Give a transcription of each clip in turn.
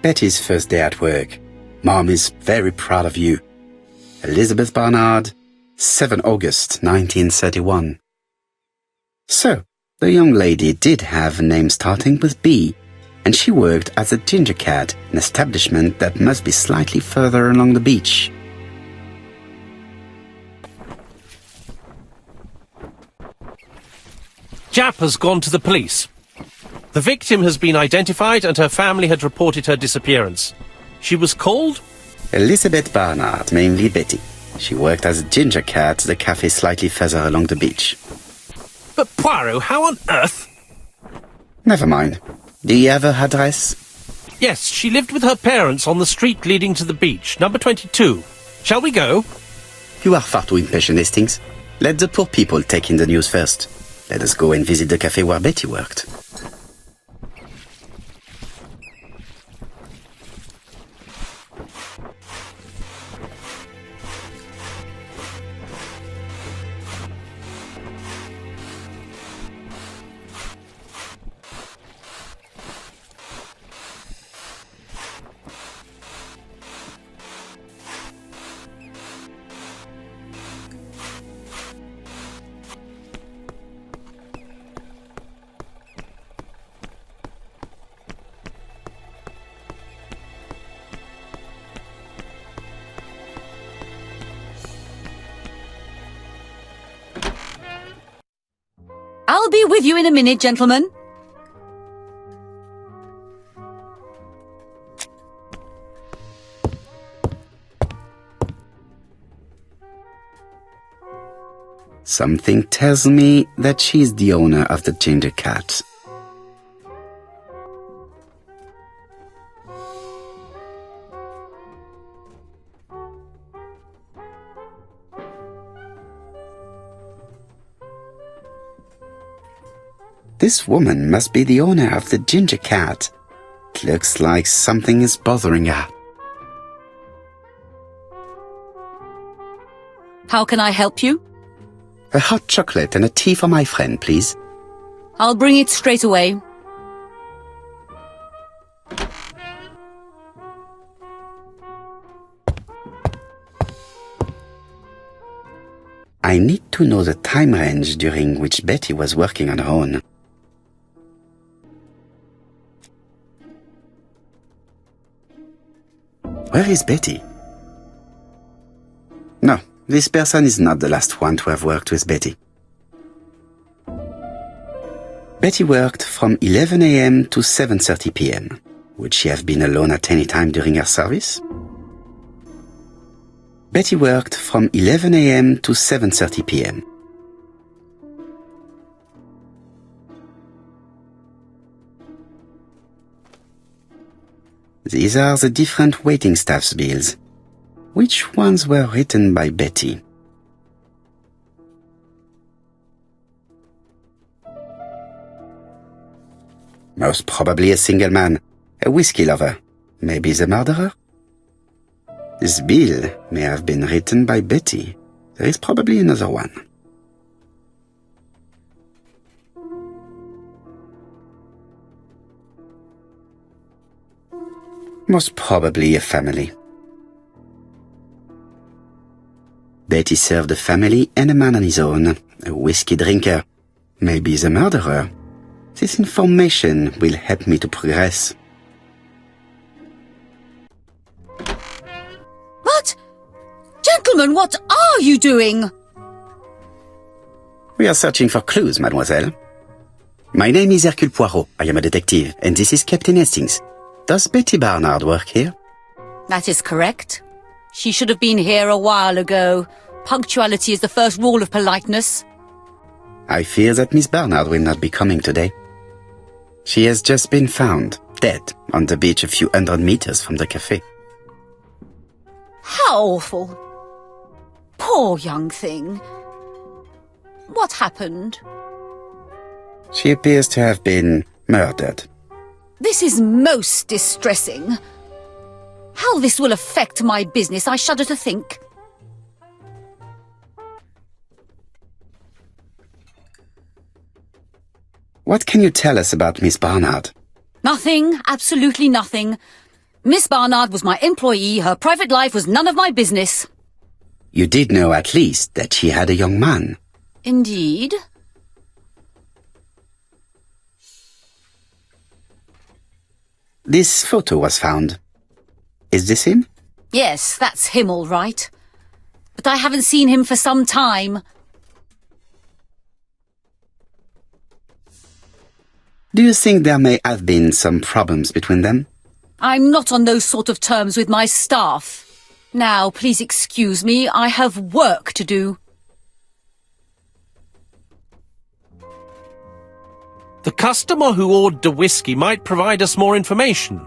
Betty's first day at work. Mom is very proud of you. Elizabeth Barnard, 7 August 1931. So, the young lady did have a name starting with B, and she worked as a ginger cat, an establishment that must be slightly further along the beach. Jap has gone to the police. The victim has been identified and her family had reported her disappearance. She was called? Elizabeth Barnard, mainly Betty. She worked as a ginger cat at the cafe slightly further along the beach. But Poirot, how on earth? Never mind. Do you have her address? Yes, she lived with her parents on the street leading to the beach, number 22. Shall we go? You are far too impatient, Hastings. Let the poor people take in the news first. Let us go and visit the cafe where Betty worked. I'll be with you in a minute, gentlemen. Something tells me that she's the owner of the ginger cat. This woman must be the owner of the ginger cat. It looks like something is bothering her. How can I help you? A hot chocolate and a tea for my friend, please. I'll bring it straight away. I need to know the time range during which Betty was working on her own. Where is Betty? No, this person is not the last one to have worked with Betty. Betty worked from 11 a.m. to 7:30 p.m. Would she have been alone at any time during her service? Betty worked from 11 a.m. to 7:30 p.m. These are the different waiting staff's bills. Which ones were written by Betty? Most probably a single man, a whiskey lover, maybe the murderer. This bill may have been written by Betty. There is probably another one. Most probably a family. Betty served a family and a man on his own, a whiskey drinker, maybe the murderer. This information will help me to progress. What? Gentlemen, what are you doing? We are searching for clues, mademoiselle. My name is Hercule Poirot. I am a detective, and this is Captain Hastings. Does Betty Barnard work here? That is correct. She should have been here a while ago. Punctuality is the first rule of politeness. I fear that Miss Barnard will not be coming today. She has just been found, dead, on the beach a few hundred meters from the cafe. How awful. Poor young thing. What happened? She appears to have been murdered. This is most distressing. How this will affect my business, I shudder to think. What can you tell us about Miss Barnard? Nothing, absolutely nothing. Miss Barnard was my employee. Her private life was none of my business. You did know at least that she had a young man. Indeed. This photo was found. Is this him? Yes, that's him all right. But I haven't seen him for some time. Do you think there may have been some problems between them? I'm not on those sort of terms with my staff. Now, please excuse me, I have work to do. The customer who ordered the whiskey might provide us more information.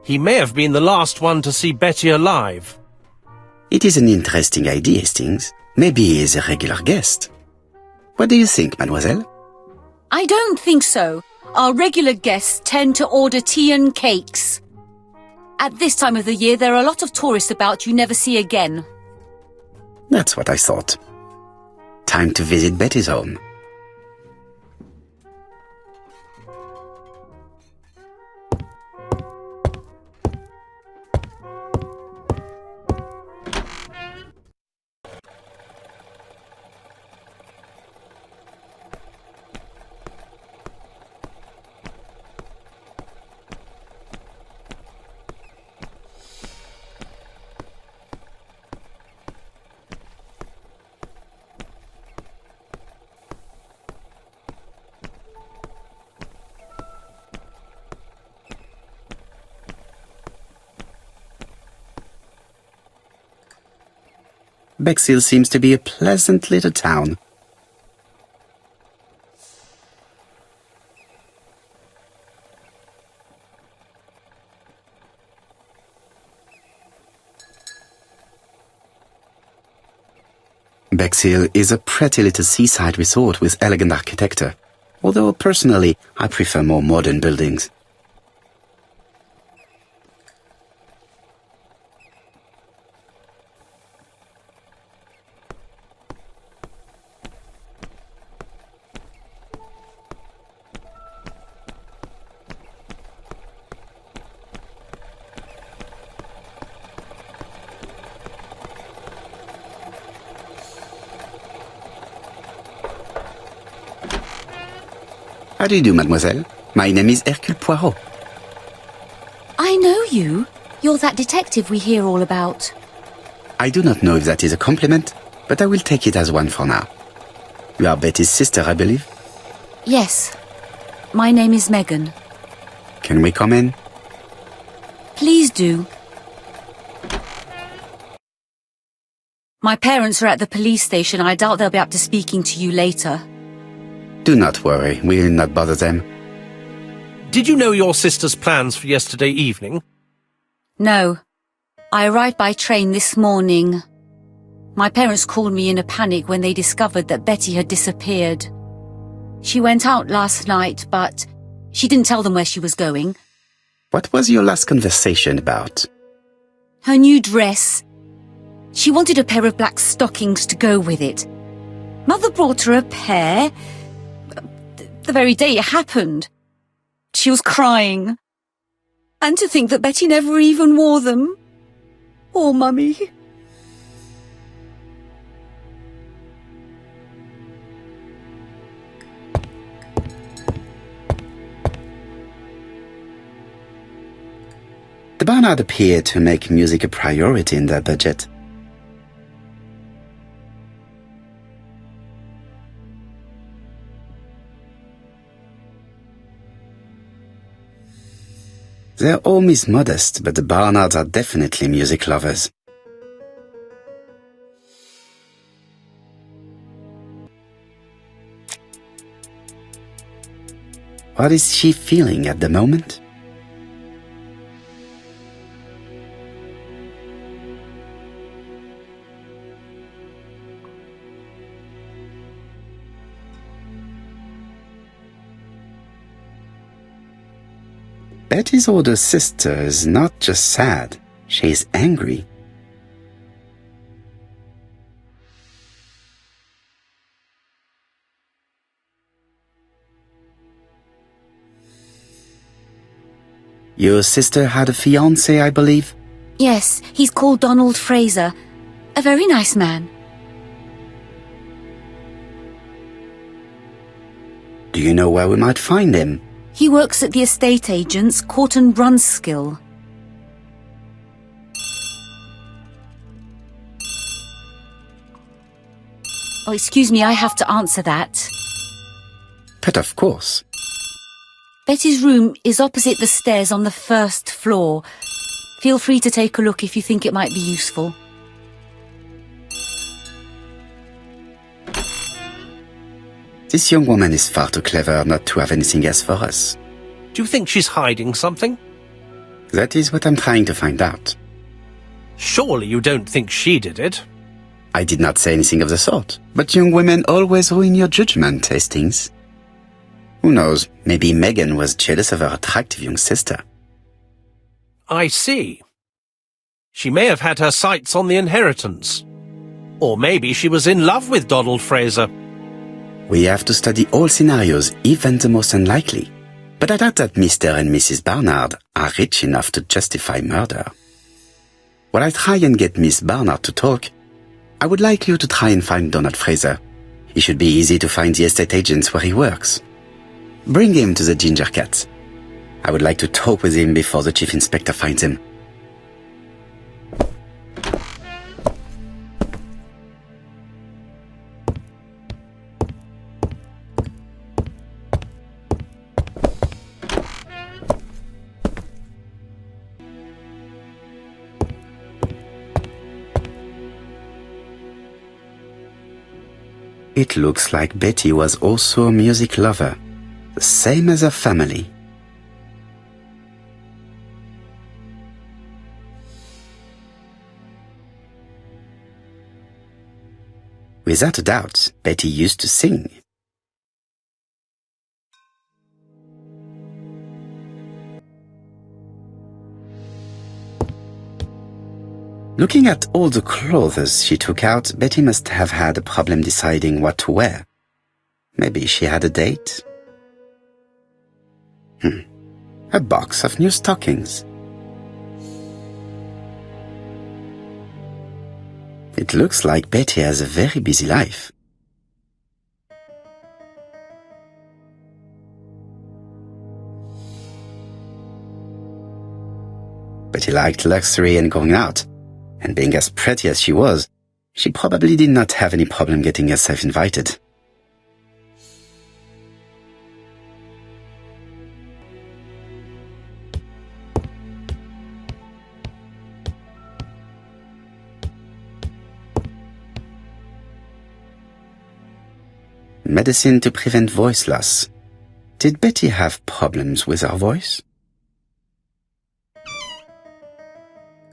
He may have been the last one to see Betty alive. It is an interesting idea, Hastings. Maybe he is a regular guest. What do you think, mademoiselle? I don't think so. Our regular guests tend to order tea and cakes. At this time of the year, there are a lot of tourists about you never see again. That's what I thought. Time to visit Betty's home. Bexhill seems to be a pleasant little town. Bexhill is a pretty little seaside resort with elegant architecture, although personally I prefer more modern buildings. How do you do, mademoiselle? My name is Hercule Poirot. I know you. You're that detective we hear all about. I do not know if that is a compliment, but I will take it as one for now. You are Betty's sister, I believe? Yes. My name is Megan. Can we come in? Please do. My parents are at the police station. I doubt they'll be up to speaking to you later. Do not worry, we will not bother them. Did you know your sister's plans for yesterday evening? No. I arrived by train this morning. My parents called me in a panic when they discovered that Betty had disappeared. She went out last night, but she didn't tell them where she was going. What was your last conversation about? Her new dress. She wanted a pair of black stockings to go with it. Mother brought her a pair. The very day it happened. She was crying. And to think that Betty never even wore them. Poor Mummy. The Barnard appeared to make music a priority in their budget. Their home is modest, but the Barnards are definitely music lovers. What is she feeling at the moment? Betty's older sister is not just sad, she is angry. Your sister had a fiancé, I believe? Yes, he's called Donald Fraser. A very nice man. Do you know where we might find him? He works at the estate agent's, Court and Brunskill. Oh, excuse me, I have to answer that. But of course. Betty's room is opposite the stairs on the first floor. Feel free to take a look if you think it might be useful. This young woman is far too clever not to have anything else for us. Do you think she's hiding something? That is what I'm trying to find out. Surely you don't think she did it? I did not say anything of the sort. But young women always ruin your judgment, Hastings. Who knows, maybe Megan was jealous of her attractive young sister. I see. She may have had her sights on the inheritance. Or maybe she was in love with Donald Fraser. We have to study all scenarios, even the most unlikely. But I doubt that Mr. and Mrs. Barnard are rich enough to justify murder. While I try and get Miss Barnard to talk, I would like you to try and find Donald Fraser. It should be easy to find the estate agents where he works. Bring him to the Ginger Cat. I would like to talk with him before the Chief Inspector finds him. It looks like Betty was also a music lover, the same as her family. Without a doubt, Betty used to sing. Looking at all the clothes she took out, Betty must have had a problem deciding what to wear. Maybe she had a date? A box of new stockings. It looks like Betty has a very busy life. Betty liked luxury and going out. And being as pretty as she was, she probably did not have any problem getting herself invited. Medicine to prevent voice loss. Did Betty have problems with her voice?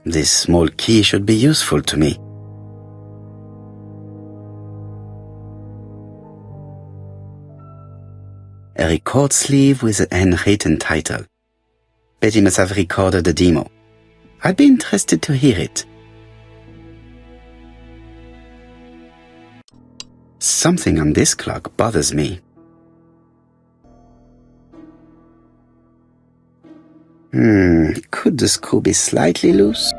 This small key should be useful to me. A record sleeve with an handwritten title. Betty must have recorded a demo. I'd be interested to hear it. Something on this clock bothers me. Could the screw be slightly loose?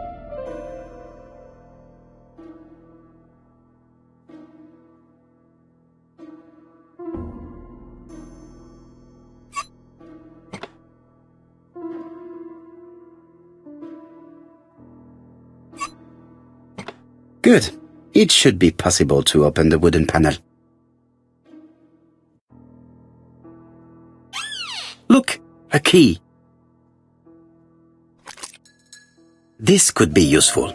Good. It should be possible to open the wooden panel. Look, a key. This could be useful.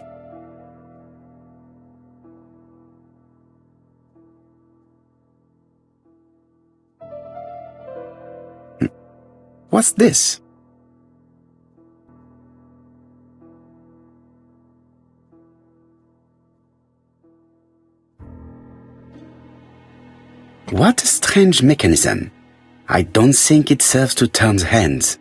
What's this? What a strange mechanism. I don't think it serves to turn the hands.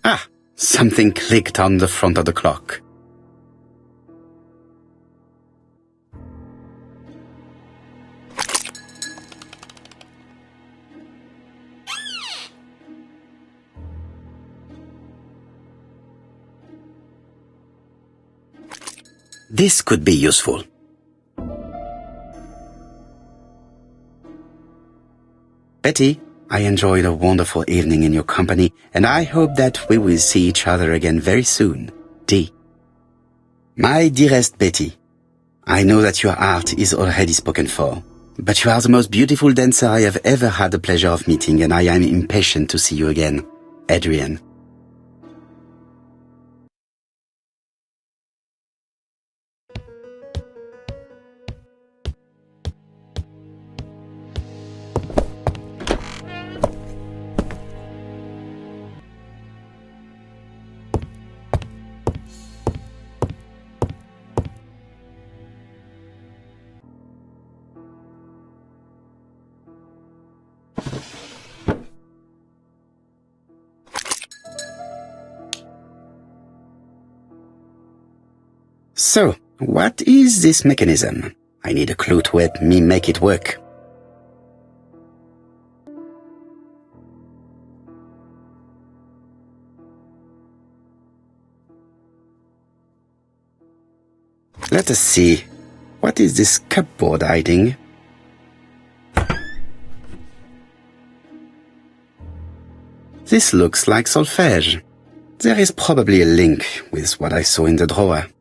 Ah, something clicked on the front of the clock. This could be useful. Betty, I enjoyed a wonderful evening in your company, and I hope that we will see each other again very soon. D. My dearest Betty, I know that your art is already spoken for, but you are the most beautiful dancer I have ever had the pleasure of meeting, and I am impatient to see you again. Adrian. So, what is this mechanism? I need a clue to help me make it work. Let us see. What is this cupboard hiding? This looks like solfège. There is probably a link with what I saw in the drawer.